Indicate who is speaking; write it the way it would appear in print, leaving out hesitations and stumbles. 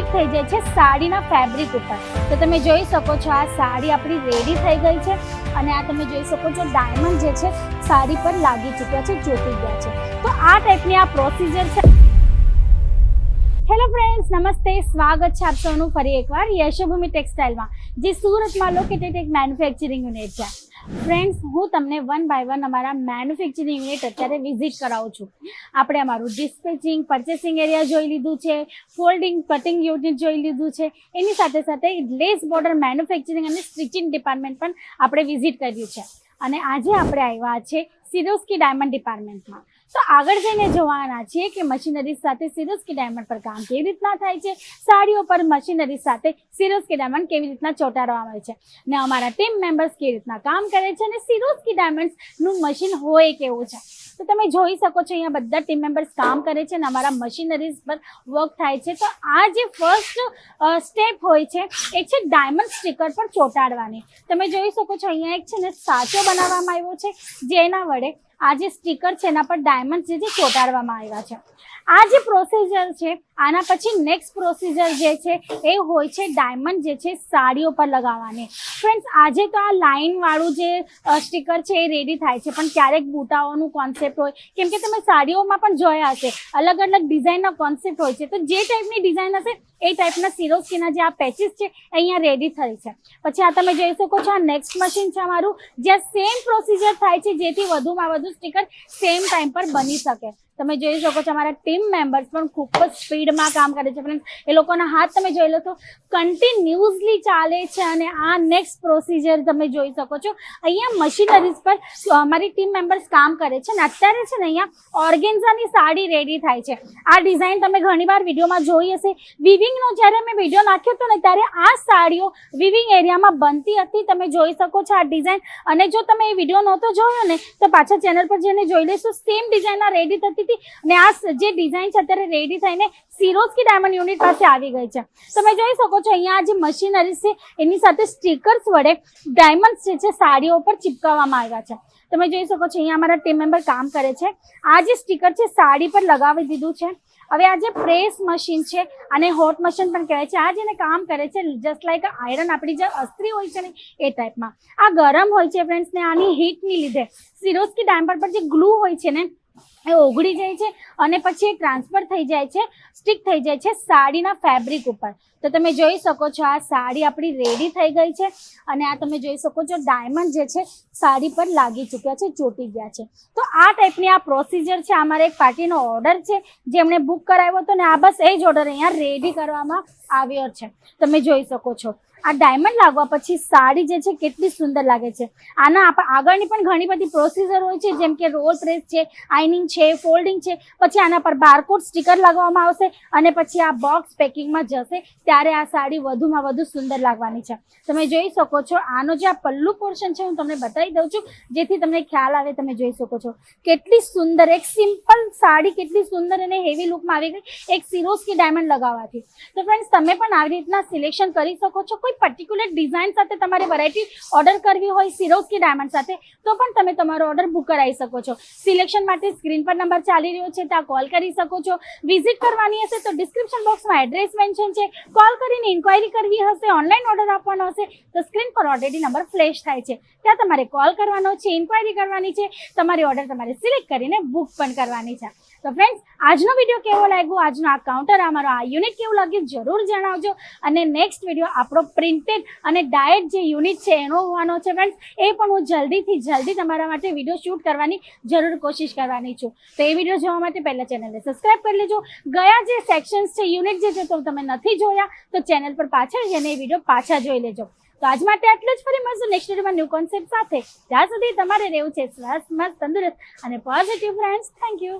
Speaker 1: Stick થઈ જાય છે સાડીના ફેબ્રિક ઉપર। તો તમે જોઈ શકો છો આ સાડી આપણી રેડી થઈ ગઈ છે અને આ તમે જોઈ શકો છો ડાયમંડ જે છે સાડી પર લાગી ચૂક્યા છે, ચોંટી ગયા છે। તો આ ટાઈપની આ પ્રોસિજર છે। હેલો ફ્રેન્ડ્સ, નમસ્તે, સ્વાગત છે આપ સૌનું ફરી એકવાર યશોભૂમિ ટેક્સટાઇલમાં, જે સુરતમાં લોકેટેડ એક મેન્યુફેક્ચરિંગ યુનિટ છે। ફ્રેન્ડ્સ, હું તમને વન બાય વન અમારા મેન્યુફેક્ચરિંગ યુનિટ અત્યારે વિઝિટ કરાવું છું। આપણે અમારું ડિસ્પેચિંગ, પરચેસિંગ એરિયા જોઈ લીધું છે, ફોલ્ડિંગ કટિંગ યુનિટ જોઈ લીધું છે, એની સાથે સાથે લેસ બોર્ડર મેન્યુફેક્ચરિંગ અને સ્ટિચિંગ ડિપાર્ટમેન્ટ પણ આપણે વિઝિટ કર્યું છે। અને આજે આપણે આવ્યા છે સિરોસ્કી ડાયમંડ ડિપાર્ટમેન્ટમાં। તો આગળ જઈને જોવાના છીએ કે મશીનરી સાથે સિરોસ્કી ડાયમંડ પર કામ કેવી રીતના થાય છે, સાડીઓ પર મશીનરી સાથે સિરોસ્કી ડાયમંડ કેવી રીતના ચોંટાડવામાં આવે છે, ને અમારા ટીમ મેમ્બર્સ કેવી રીતના કામ કરે છે, અને સિરોસ્કી ડાયમંડનું મશીન હોય કેવું છે। તો તમે જોઈ શકો છો અહીંયા બધા ટીમ મેમ્બર્સ કામ કરે છે અને અમારા મશીનરીઝ પર વર્ક થાય છે। તો આ જે ફર્સ્ટ સ્ટેપ હોય છે એ છે ડાયમંડ સ્ટીકર પર ચોંટાડવાની। તમે જોઈ શકો છો અહીંયા એક છે ને સાચો બનાવવામાં આવ્યો છે, જેના વડે આ જે સ્ટીકર છે એના પર ડાયમંડ જે ચોંટાડવામાં આવ્યા છે। આ જે પ્રોસિજર છે આના પછી નેક્સ્ટ પ્રોસિજર જે છે એ હોય છે ડાયમંડ જે છે સાડીઓ પર લગાવવાની। ફ્રેન્ડ્સ, આજે તો આ લાઇનવાળું જે સ્ટીકર છે એ રેડી થાય છે, પણ ક્યારેક બુટાઓનું કોન્સેપ્ટ હોય, કેમ કે તમે સાડીઓમાં પણ જોયા હશે અલગ અલગ ડિઝાઇનના કોન્સેપ્ટ હોય છે। તો જે ટાઈપની ડિઝાઇન હશે એ ટાઈપના સિરોસ્કીના જે આ પેચીસ છે અહીંયા રેડી થઈ છે। પછી આ તમે જોઈ શકો છો આ નેક્સ્ટ મશીન છે અમારું, જ્યાં સેમ પ્રોસિજર થાય છે, જેથી વધુમાં વધુ સ્ટીકર સેમ ટાઈમ પર બની શકે। તમે જોઈ શકો છો અમારા ટીમ મેમ્બર્સ પણ ખૂબ જ સ્પીડમાં કામ કરે છે। ફ્રેન્ડ્સ, એ લોકોના હાથ તમે જોઈ લો તો કન્ટિન્યુઅસલી ચાલે છે। અને આ નેક્સ્ટ પ્રોસિજર તમે જોઈ શકો છો અહીંયા મશીનરીઝ પર અમારી ટીમ મેમ્બર્સ કામ કરે છે। અને અત્યારે છે ને અહીંયા ઓર્ગેન્ઝાની સાડી રેડી થાય છે। આ ડિઝાઇન તમે ઘણીવાર વિડીયોમાં જોઈ હશે। વિવિંગનો જ્યારે મેં વિડીયો નાખ્યો હતો ને ત્યારે આ સાડીઓ વિવિંગ એરિયામાં બનતી હતી। તમે જોઈ શકો છો આ ડિઝાઇન, અને જો તમે એ વિડીયો નહોતો જોયો ને તો પાછા ચેનલ પર જઈને જોઈ લેશો। સેમ ડિઝાઇન આ રેડી થતી હતી અને આ જે ડિઝાઇન છે અત્યારે રેડી થઈને સિરોસ્કી ડાયમંડ યુનિટ પાસે આવી ગઈ છે। તમે જોઈ શકો છો અહીંયા જે મશીનરી છે એની સાથે સ્ટીકર્સ વડે ડાયમંડ્સ જે છે સાડીઓ પર ચિપકાવવામાં આવ્યા છે। તમે જોઈ શકો છો અહીંયા અમારા ટીમ મેમ્બર કામ કરે છે। આ જે સ્ટીકર છે સાડી પર લગાવી દીધું છે। હવે આ જે પ્રેસ મશીન છે અને હોટ મશીન પણ કહેવાય છે, આ જેને કામ કરે છે જસ્ટ લાઈક આયરન, આપણી જે અસ્ત્રી હોય છે ને એ ટાઈપમાં આ ગરમ હોય છે ફ્રેન્ડ્સ, ને આની હીટની લીધે સિરોસ્કી ડાયમંડ પર જે ગ્લુ હોય છે ને એ ઓગળી જાય છે અને પછી એ ટ્રાન્સફર થઈ જાય છે, સ્ટિક થઈ જાય છે સાડીના ફેબ્રિક ઉપર। તો તમે જોઈ શકો છો આ સાડી આપણી રેડી થઈ ગઈ છે અને આ તમે જોઈ શકો છો ડાયમંડ જે છે સાડી પર લાગી ચૂક્યા છે, ચોંટી ગયા છે। તો આ ટાઈપની આ પ્રોસિજર છે। અમારે એક પાર્ટીનો ઓર્ડર છે જેમણે બુક કરાવ્યો હતો, ને આ બસ એ જ ઓર્ડર અહીંયા રેડી કરવામાં આવ્યો છે। તમે જોઈ શકો છો આ ડાયમંડ લાગવા પછી સાડી જે છે કેટલી સુંદર લાગે છે। આના આગળની પણ ઘણી બધી પ્રોસિજર હોય છે, જેમ કે રોલ પ્રેસ છે, આઇનિંગ છે, ફોલ્ડિંગ છે, પછી આના પર બારકોડ સ્ટીકર લગાવવામાં આવશે અને પછી આ બોક્સ પેકિંગમાં જશે, ત્યારે આ સાડી વધુમાં વધુ સુંદર લાગવાની છે। તમે જોઈ શકો છો આનો જે આ પલ્લુ પોર્શન છે હું તમને બતાવી દઉં છું, જેથી તમને ખ્યાલ આવે। તમે જોઈ શકો છો કેટલી સુંદર એક સિમ્પલ સાડી કેટલી સુંદર અને હેવી લુકમાં આવી ગઈ એક સિરોસ્કી ડાયમંડ લગાવવાથી। તો ફ્રેન્ડ્સ, તમે પણ આવી રીતના સિલેક્શન કરી શકો છો। કોઈ પર્ટિક્યુલર ડિઝાઇન સાથે તમારે વેરાયટી ઓર્ડર કરવી હોય સિરોસ્કી ડાયમંડ સાથે, તો પણ તમે તમારો ઓર્ડર બુક કરાવી શકો છો। સિલેક્શન માટે સ્ક્રીન પર નંબર ચાલી રહ્યો છે, ત્યાં કોલ કરી શકો છો। વિઝિટ કરવાની હશે તો ડિસ્ક્રિપ્શન બોક્સમાં એડ્રેસ મેન્શન છે, કોલ કરીને ઇન્ક્વાયરી કરવી હશે, ઓનલાઈન ઓર્ડર આપવાનો હશે તો સ્ક્રીન પર ઓલરેડી નંબર ફ્લેશ થાય છે, ત્યાં તમારે કોલ કરવાનો છે, ઇન્ક્વાયરી કરવાની છે, તમારી ઓર્ડર તમારે સિલેક્ટ કરીને બુક પણ કરવાની છે। તો ફ્રેન્ડ્સ, આજનો વિડીયો કેવો લાગ્યો, આજનો આ કાઉન્ટર અમારો આ યુનિટ કેવું લાગ્યું જરૂર જણાવજો। અને નેક્સ્ટ વિડીયો આપણો પ્રિન્ટેડ અને ડાયટ જે યુનિટ છે એનો હોવાનો છે ફ્રેન્ડ્સ, એ પણ હું જલ્દીથી જલ્દી તમારા માટે વિડીયો શૂટ કરવાની જરૂર કોશિશ કરવાની છું। તો એ વિડીયો જોવા માટે પહેલાં ચેનલને સબસ્ક્રાઈબ કરી લેજો। ગયા જે સેક્શન્સ છે યુનિટ જે છે તો તમે નથી જોયા તો ચેનલ પર પાછળ જઈને એ વિડીયો પાછા જોઈ લેજો। તો આજ માટે આટલું જ, ફરી મળશું નેક્સ્ટ વિડીયોમાં ન્યૂ કોન્સેપ્ટ સાથે। ત્યાં સુધી તમારે રહેવું છે સ્વસ્થ, મસ્ત, તંદુરસ્ત અને પોઝિટિવ ફ્રેન્ડ્સ। Thank you.